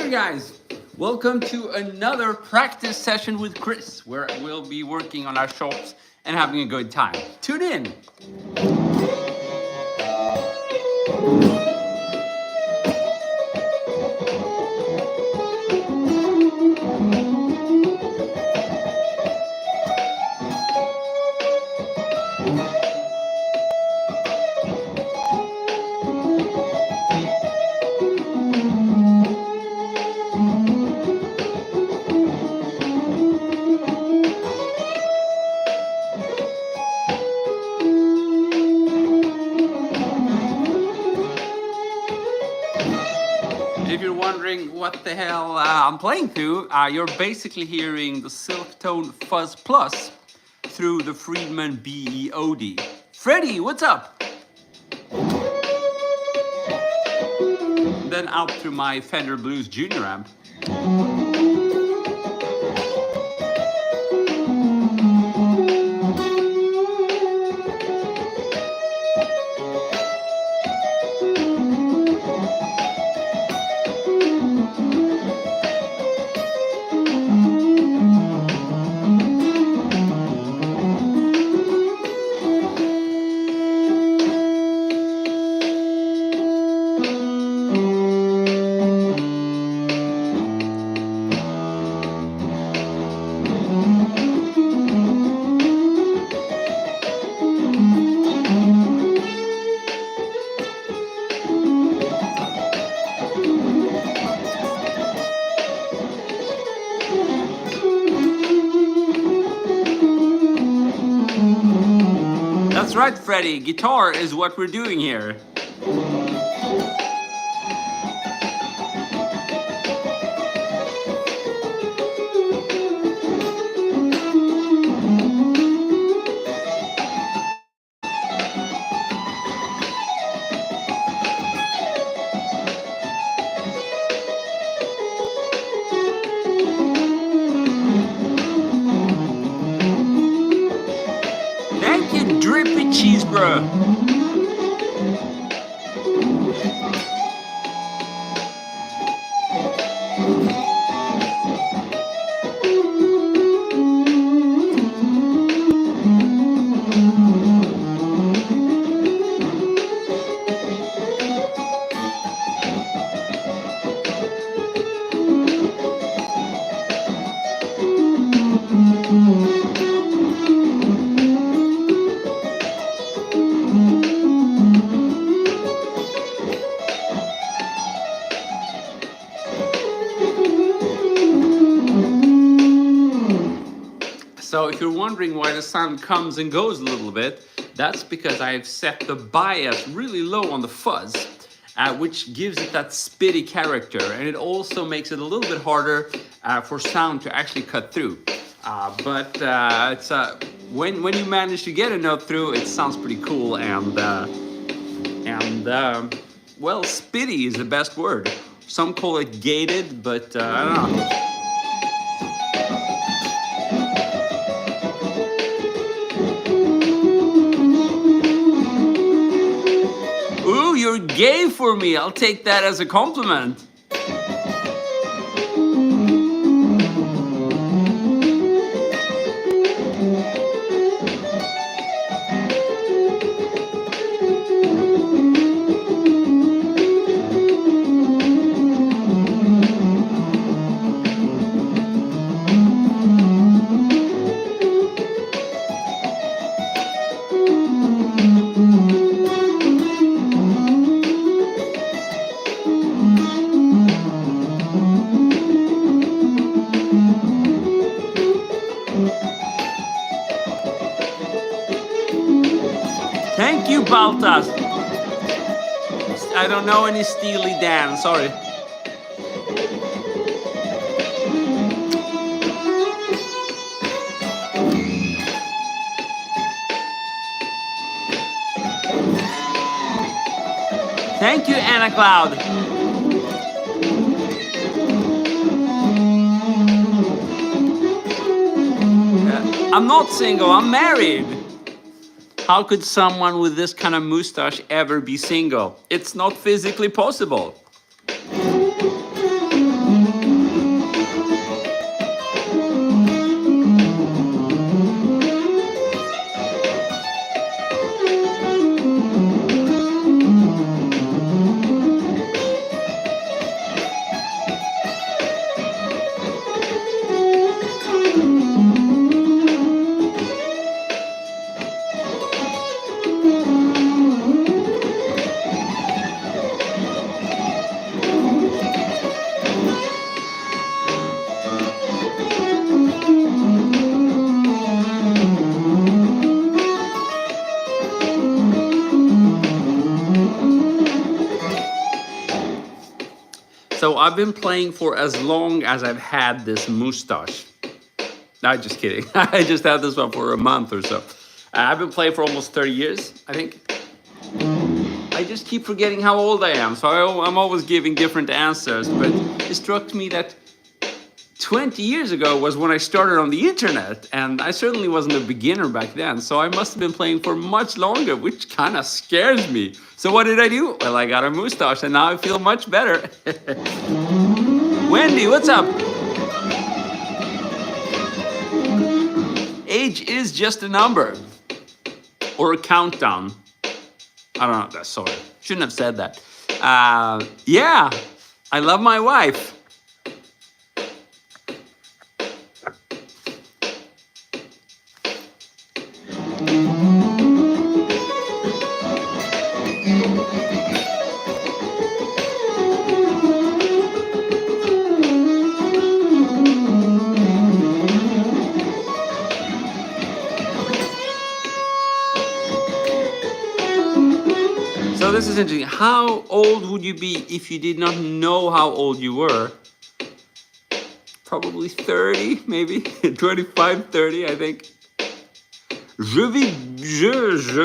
there, guys. Welcome to another practice session with Chris, where we'll be working on our chops and having a good time. Tune in. If you're wondering what the hell I'm playing through, you're basically hearing the Silktone Fuzz Plus through the Friedman BEOD. Freddie, what's up? Then out through my Fender Blues Junior amp. That's right, Freddie. Guitar is what we're doing here. Thank you, Drippy Cheese Bro. So if you're wondering why the sound comes and goes a little bit, that's because I've set the bias really low on the fuzz, which gives it that spitty character, and it also makes it a little bit harder for sound to actually cut through. But when you manage to get a note through, it sounds pretty cool, and well, spitty is the best word. Some call it gated, but I don't know. Ooh, you're gay for me. I'll take that as a compliment. Thank you, Baltas. I don't know any Steely Dan, sorry. Thank you, Anna Cloud. I'm not single, I'm married. How could someone with this kind of mustache ever be single? It's not physically possible. So I've been playing for as long as I've had this mustache. No, just kidding. I just had this one for a month or so. I've been playing for almost 30 years, I think. I just keep forgetting how old I am, so I'm always giving different answers. But it struck me that 20 years ago was when I started on the internet, and I certainly wasn't a beginner back then, so I must have been playing for much longer, which kind of scares me. So what did I do? Well, I got a mustache, and now I feel much better. Wendy, what's up? Age is just a number. Or a countdown. I don't know, sorry. Shouldn't have said that. Yeah, I love my wife. So this is interesting. How old would you be if you did not know how old you were? Probably 30, maybe 25, 30, I think. Je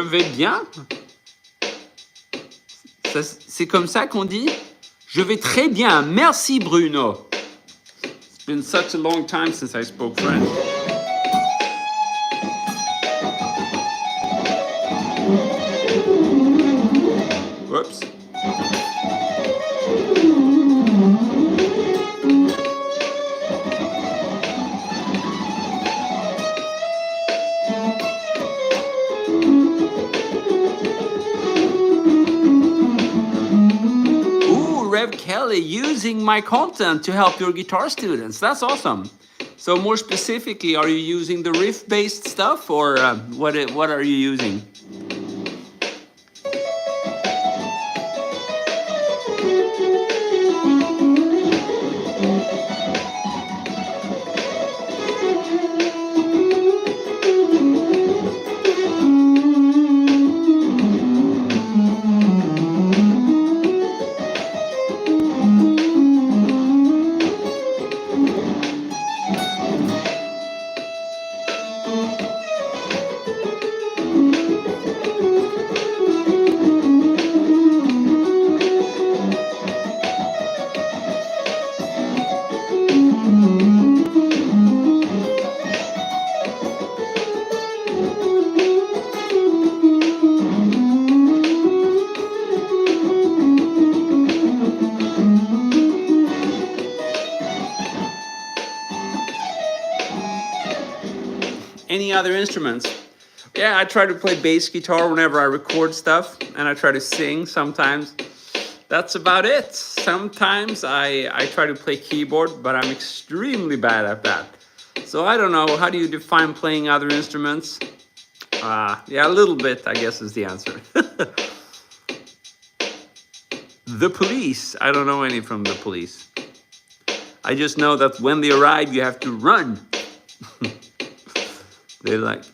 vais bien. C'est comme ça qu'on dit? Je vais très bien. Merci, Bruno. It's been such a long time since I spoke French. Whoops. Ooh, Rev Kelly, using my content to help your guitar students. That's awesome. So more specifically, are you using the riff-based stuff, or what are you using? Any other instruments? Yeah, I try to play bass guitar whenever I record stuff, and I try to sing sometimes. That's about it. Sometimes I try to play keyboard, but I'm extremely bad at that. So I don't know, how do you define playing other instruments? Yeah, a little bit, I guess, is the answer. The Police. I don't know any from The Police. I just know that when they arrive, you have to run. They like...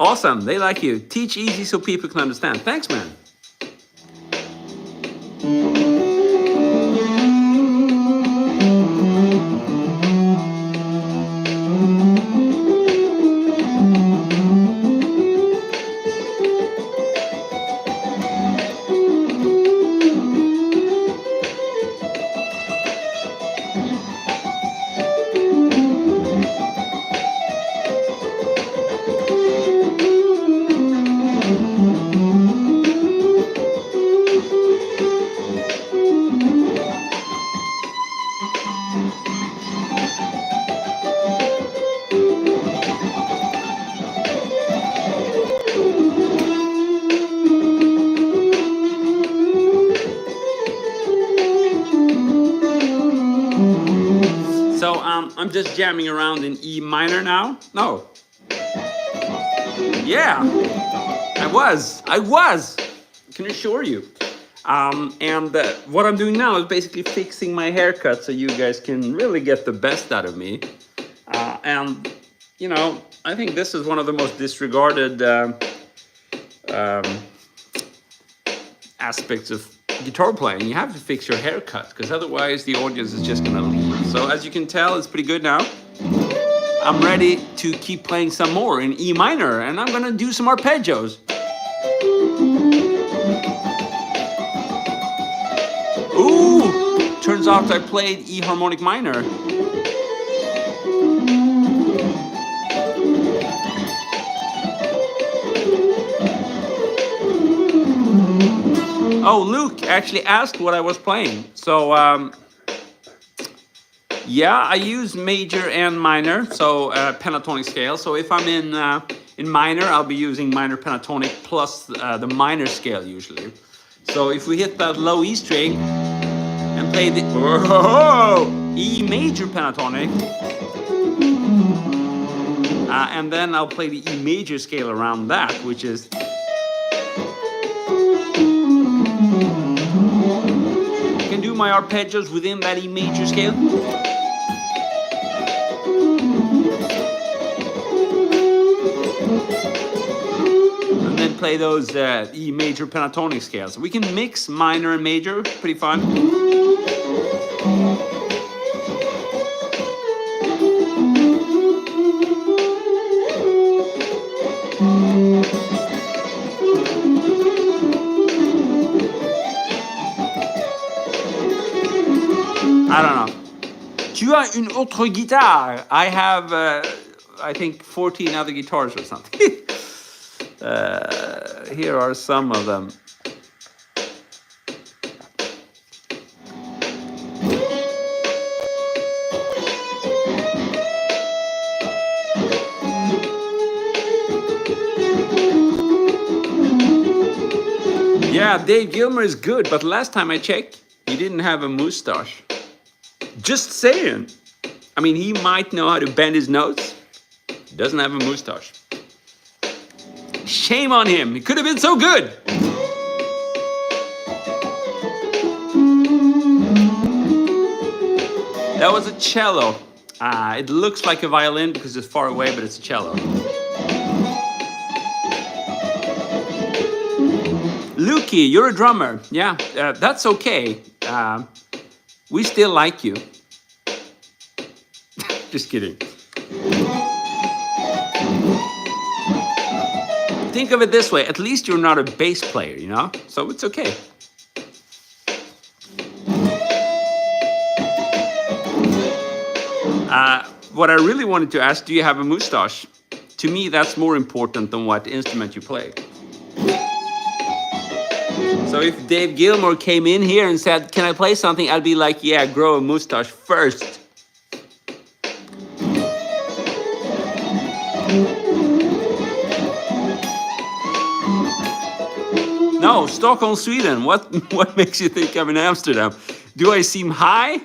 Awesome, they like you. Teach easy so people can understand. Thanks, man. I'm just jamming around in E minor now. No. Yeah, I was. I can assure you. And what I'm doing now is basically fixing my haircut so you guys can really get the best out of me. And, you know, I think this is one of the most disregarded aspects of guitar playing, you have to fix your haircut, because otherwise the audience is just gonna leave. So as you can tell, it's pretty good now. I'm ready to keep playing some more in E minor, and I'm gonna do some arpeggios. Ooh, turns out I played E harmonic minor. Oh, Luke actually asked what I was playing. So, yeah, I use major and minor, so pentatonic scale. So if I'm in minor, I'll be using minor pentatonic plus the minor scale usually. So if we hit that low E string and play the E major pentatonic, and then I'll play the E major scale around that, which is. Do my arpeggios within that E major scale. And then play those E major pentatonic scales. We can mix minor and major, pretty fun. I don't know. Tu as une autre guitare. I have, I think, 14 other guitars or something. Here are some of them. Yeah, Dave Gilmer is good, but last time I checked, he didn't have a mustache. Just saying. I mean, he might know how to bend his notes. He doesn't have a mustache. Shame on him. He could have been so good. That was a cello. It looks like a violin because it's far away, but it's a cello. Lukey, you're a drummer. Yeah, that's okay. We still like you. Just kidding. Think of it this way. At least you're not a bass player, you know? So it's okay. What I really wanted to ask, do you have a mustache? To me, that's more important than what instrument you play. So if Dave Gilmour came in here and said, can I play something? I'd be like, yeah, grow a mustache first. No, Stockholm, Sweden. What makes you think I'm in Amsterdam? Do I seem high?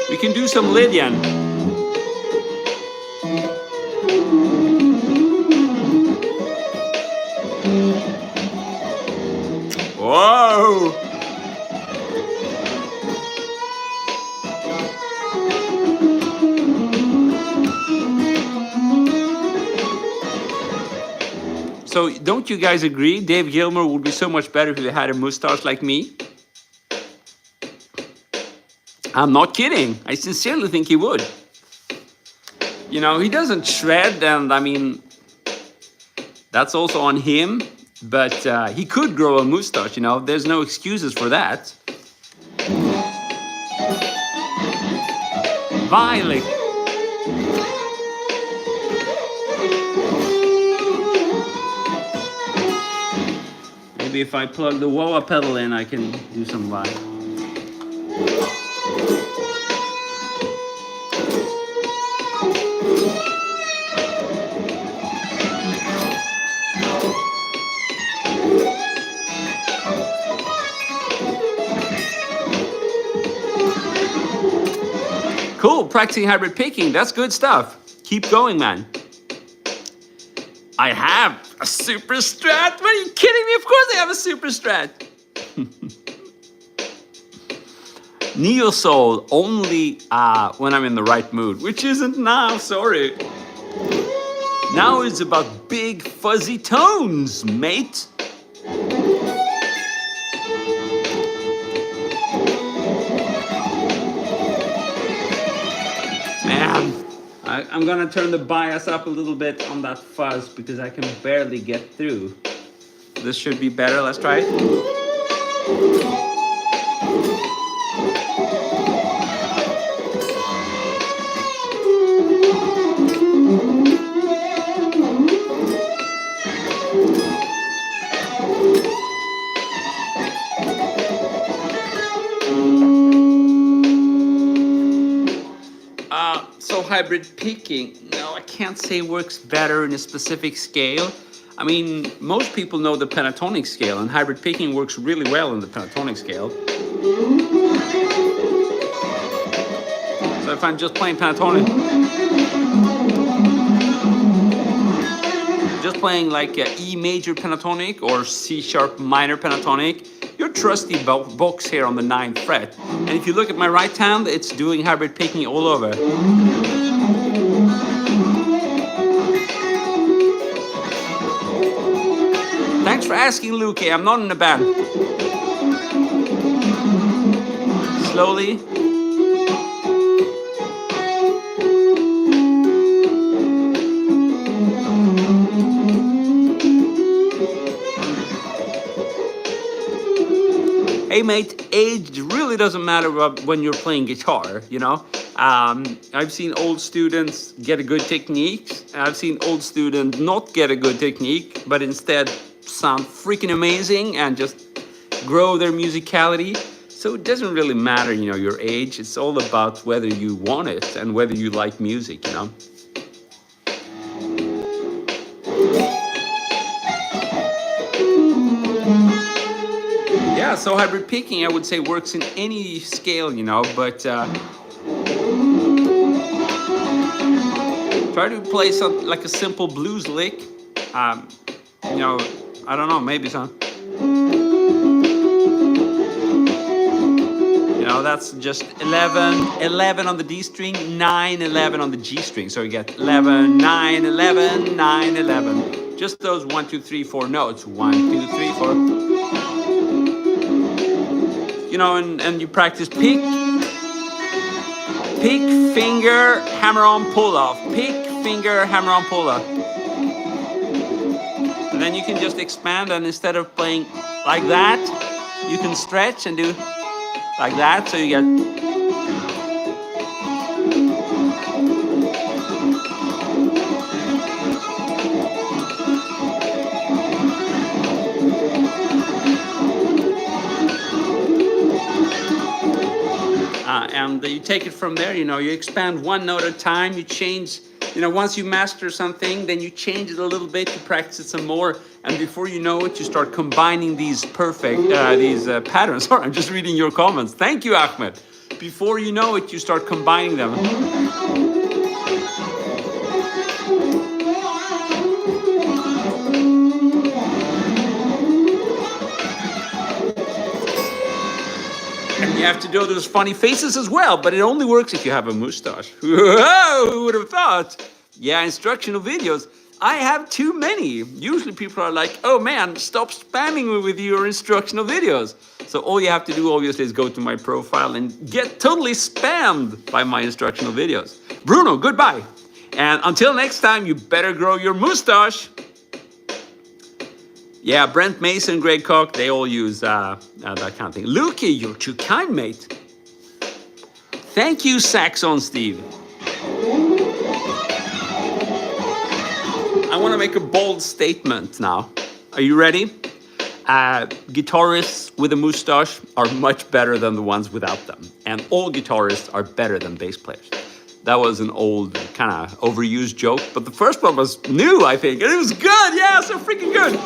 We can do some Lydian. Whoa! So don't you guys agree? Dave Gilmour would be so much better if he had a mustache like me. I'm not kidding. I sincerely think he would. You know, he doesn't shred, and I mean, that's also on him. But he could grow a mustache, you know. There's no excuses for that. Violet. Maybe if I plug the wah-wah pedal in, I can do some live. Cool, practicing hybrid picking. That's good stuff. Keep going, man. I have a super strat. What are you kidding me? Of course I have a super strat. Neo soul only when I'm in the right mood, which isn't now. Sorry. Now it's about big fuzzy tones, mate. Man, I'm gonna turn the bias up a little bit on that fuzz because I can barely get through. This should be better. Let's try it. So hybrid picking, no, I can't say works better in a specific scale. I mean, most people know the pentatonic scale, and hybrid picking works really well in the pentatonic scale. So if I'm just playing pentatonic, just playing like a E major pentatonic or C sharp minor pentatonic, your trusty box here on the 9th fret. And if you look at my right hand, it's doing hybrid picking all over. Thanks for asking, Luki. I'm not in a band. Slowly. Hey mate, age really doesn't matter when you're playing guitar, you know? I've seen old students get a good technique. I've seen old students not get a good technique, but instead sound freaking amazing and just grow their musicality. So it doesn't really matter, you know, your age. It's all about whether you want it and whether you like music, you know? Yeah, so hybrid picking, I would say, works in any scale, you know, but try to play something like a simple blues lick. You know, I don't know, maybe some. You know, that's just 11 on the D string, 9, 11 on the G string. So you get 11, 9, 11, 9, 11. Just those 1, 2, 3, 4 notes. 1, 2, 3, 4. You know, and you practice pick, finger, hammer on, pull off. Pick, finger, hammer on, pull off. And then you can just expand, and instead of playing like that, you can stretch and do like that, so you get. And you take it from there, you know, you expand one note at a time, you change, you know, once you master something, then you change it a little bit, you practice it some more, and before you know it, you start combining these perfect, patterns. Sorry, I'm just reading your comments. Thank you, Ahmed. Before you know it, you start combining them. You have to do those funny faces as well, but it only works if you have a mustache. Whoa, who would have thought? Yeah, instructional videos. I have too many. Usually people are like, oh man, stop spamming me with your instructional videos. So all you have to do obviously is go to my profile and get totally spammed by my instructional videos. Bruno, goodbye. And until next time, you better grow your mustache. Yeah, Brent Mason, Greg Koch, they all use that kind of thing. Lukey, you're too kind, mate. Thank you, Saxon Steve. I want to make a bold statement now. Are you ready? Guitarists with a mustache are much better than the ones without them. And all guitarists are better than bass players. That was an old, kind of overused joke, but the first one was new, I think, and it was good. Yeah, so freaking good.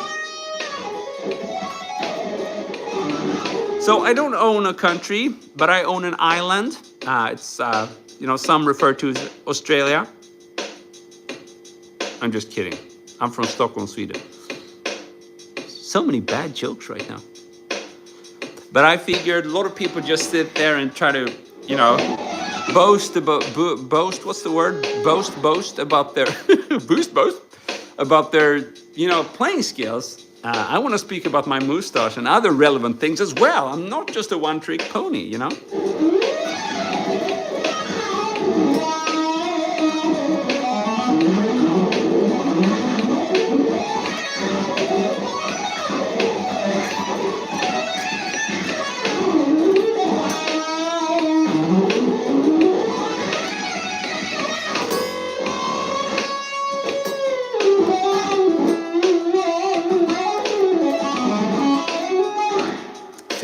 So I don't own a country, but I own an island. It's, you know, some refer to as Australia. I'm just kidding. I'm from Stockholm, Sweden. So many bad jokes right now. But I figured a lot of people just sit there and try to, you know, boast about, boast, what's the word? Boast about their, boast about their, playing skills. I want to speak about my mustache and other relevant things as well. I'm not just a one-trick pony.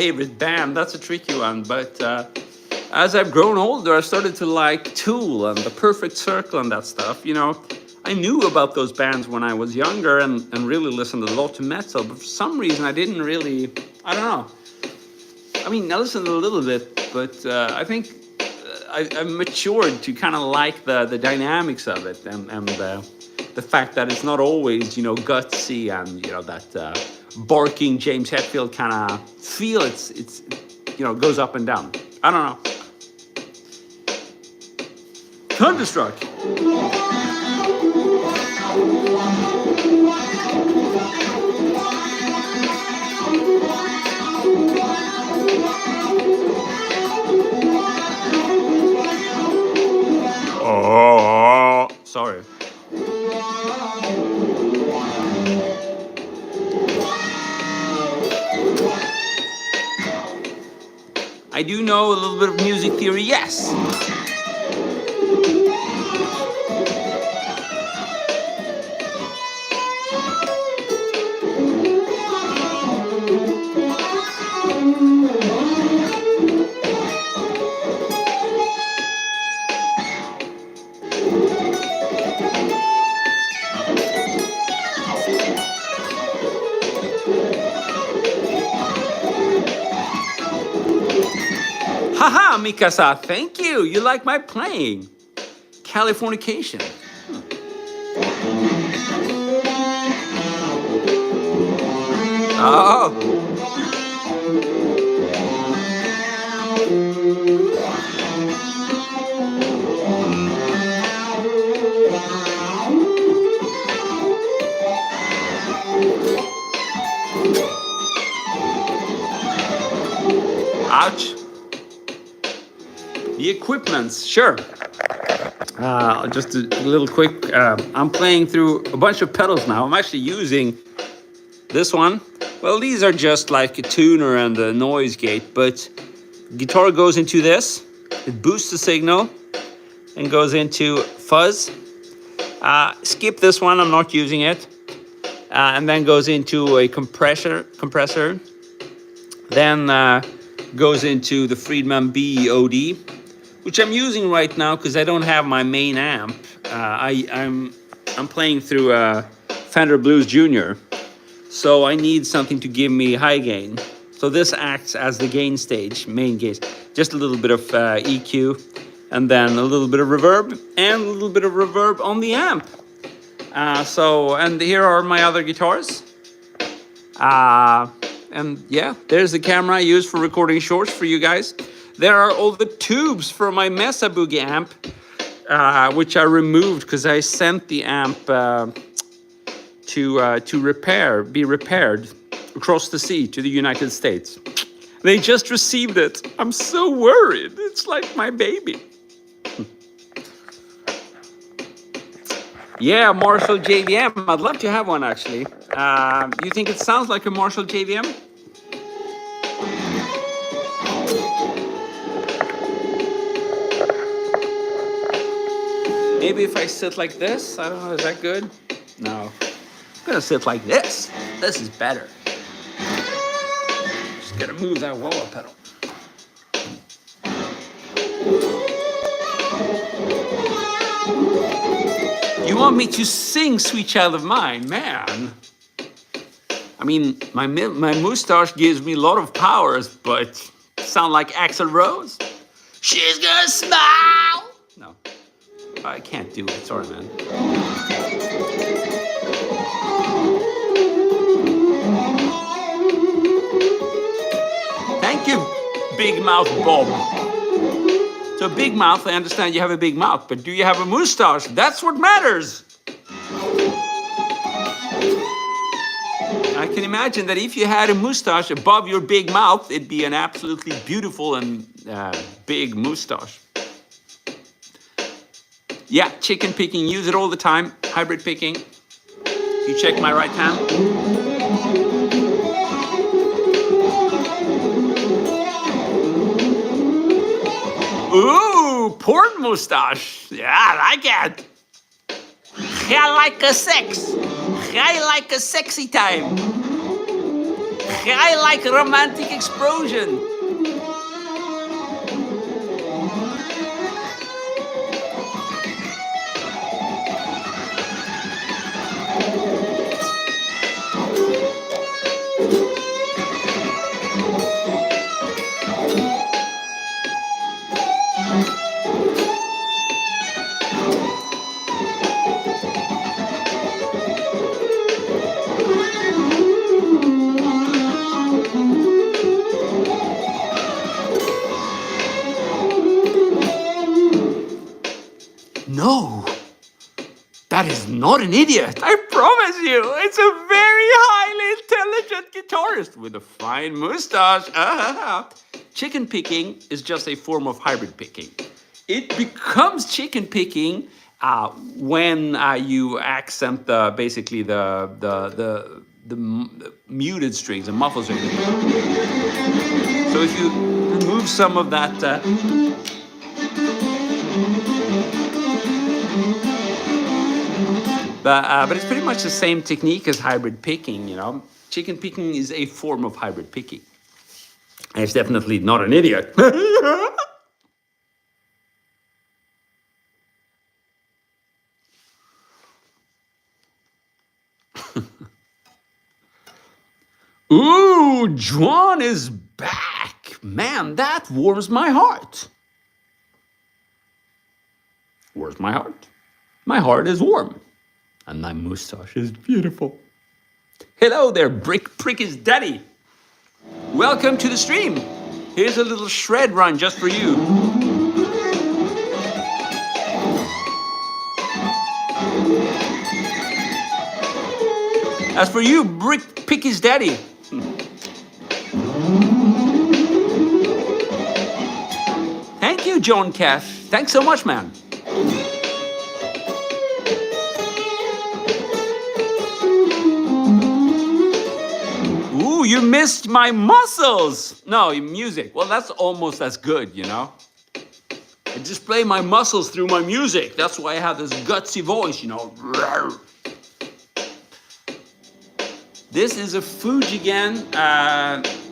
Favorite band, that's a tricky one, but as I've grown older, I started to like Tool and The Perfect Circle and that stuff. I knew about those bands when I was younger and really listened a lot to metal, but for some reason I didn't really, I don't know. I mean, I listened a little bit, but I think I've matured to kind of like the dynamics of it and the fact that it's not always, gutsy and, that barking James Hetfield kind of feel. It's goes up and down. I don't know. Thunderstruck. Oh, sorry. I do know a little bit of music theory, yes. Haha, Mikasa, thank you. You like my playing. Californication. Oh. Ouch. The equipments, sure. Just a little quick, I'm playing through a bunch of pedals now. I'm actually using this one. Well, these are just like a tuner and a noise gate, but guitar goes into this. It boosts the signal and goes into fuzz. Skip this one, I'm not using it. And then goes into a compressor. Then goes into the Friedman B-OD, which I'm using right now because I don't have my main amp. I'm playing through a Fender Blues Junior, so I need something to give me high gain. So this acts as the gain stage, main gain. Just a little bit of EQ, and then a little bit of reverb, and a little bit of reverb on the amp. And here are my other guitars. And yeah, there's the camera I use for recording shorts for you guys. There are all the tubes for my Mesa Boogie amp, which I removed because I sent the amp to be repaired across the sea to the United States. They just received it. I'm so worried. It's like my baby. Yeah, Marshall JVM. I'd love to have one, actually. You think it sounds like a Marshall JVM? Maybe if I sit like this, I don't know, is that good? No. I'm gonna sit like this. This is better. Just gotta move that wah pedal. You want me to sing Sweet Child of Mine? Man. I mean, my mustache gives me a lot of powers, but sound like Axl Rose? She's gonna smile! No, I can't do it. Sorry, man. Thank you, Big Mouth Bob. So big mouth, I understand you have a big mouth, but do you have a mustache? That's what matters. can imagine that if you had a mustache above your big mouth, it'd be an absolutely beautiful and big mustache. Yeah, chicken picking, use it all the time. Hybrid picking. You check my right hand. Ooh, porn mustache. Yeah, I like it. I like a sex. I like a sexy time. I like romantic explosion. No, that is not an idiot. I promise you. It's a very highly intelligent guitarist with a fine mustache. Chicken picking is just a form of hybrid picking. It becomes chicken picking when you accent basically the muted strings, the muffled strings. So if you remove some of that. But it's pretty much the same technique as hybrid picking, you know. Chicken picking is a form of hybrid picking. And it's definitely not an idiot. Ooh, Juan is back. Man, that warms my heart. Warms my heart. My heart is warm. And my mustache is beautiful. Hello there, Pricky's daddy. Welcome to the stream. Here's a little shred run just for you. As for you, Pricky's daddy. Thank you, John Cash. Thanks so much, man. Ooh, you missed my muscles. No, music. Well, that's almost as good, you know. I display my muscles through my music. That's why I have this gutsy voice, you know. This is a Fujigen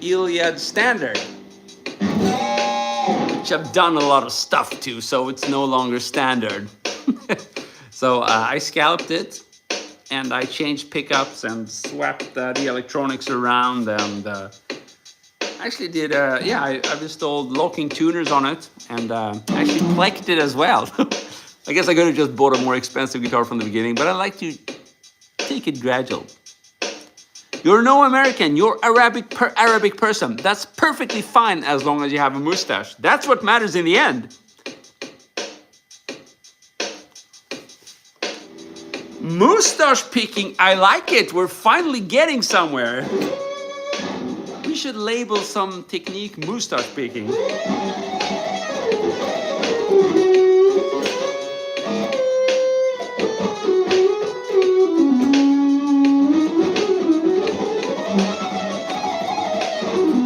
Iliad standard, which I've done a lot of stuff to, so it's no longer standard. So I scalped it, and I changed pickups and swapped the electronics around, and actually did, I've installed locking tuners on it, and actually plecked it as well. I guess I could have just bought a more expensive guitar from the beginning, but I like to take it gradual. You're no American, you're Arabic person. That's perfectly fine as long as you have a mustache. That's what matters in the end. Mustache picking, I like it. We're finally getting somewhere. We should label some technique mustache picking.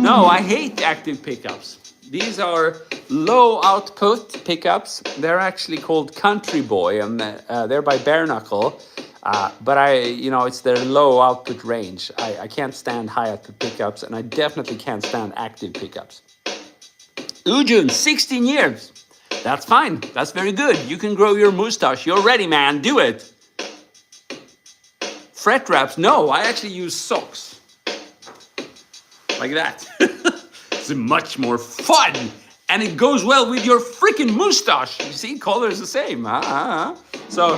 No, I hate active pickups. These are low output pickups. They're actually called Country Boy, and they're by Bare Knuckle. But it's their low output range. I can't stand high output pickups, and I definitely can't stand active pickups. Ujun, 16 years. That's fine. That's very good. You can grow your mustache. You're ready, man. Do it. Fret wraps? No, I actually use socks. Like that. It's much more fun, and it goes well with your freaking mustache. You see, color is the same. So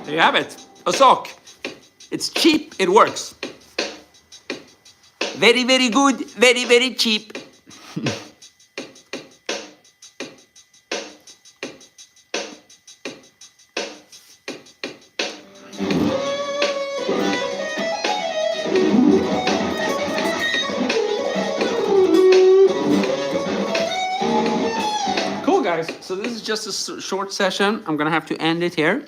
there you have it. A sock. It's cheap. It works. Very, very good. Very, very cheap. guys, so this is just a short session. I'm gonna have to end it here.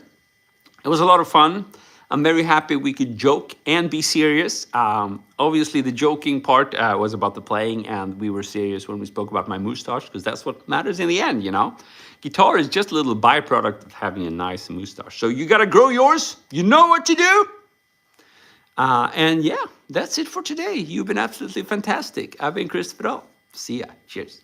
It was a lot of fun. I'm very happy we could joke and be serious. Obviously, the joking part was about the playing, and we were serious when we spoke about my mustache, because that's what matters in the end, you know? Guitar is just a little byproduct of having a nice mustache. So you gotta grow yours. You know what to do. And yeah, that's it for today. You've been absolutely fantastic. I've been KristoferDahl. See ya. Cheers.